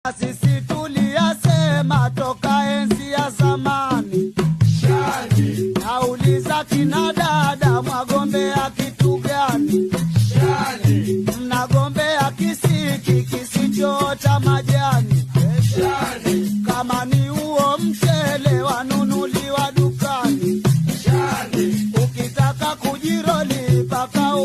Sisi tuliyasema toka enzi ya zamani. Shani. Nauliza kina dada, mwagombea kitu gani? Shani. Mnagombea kisiki kisichoota majani. Shani. Kama ni huo mchele wanunuliwa dukani. Shani. Ukitaka kujiroli paka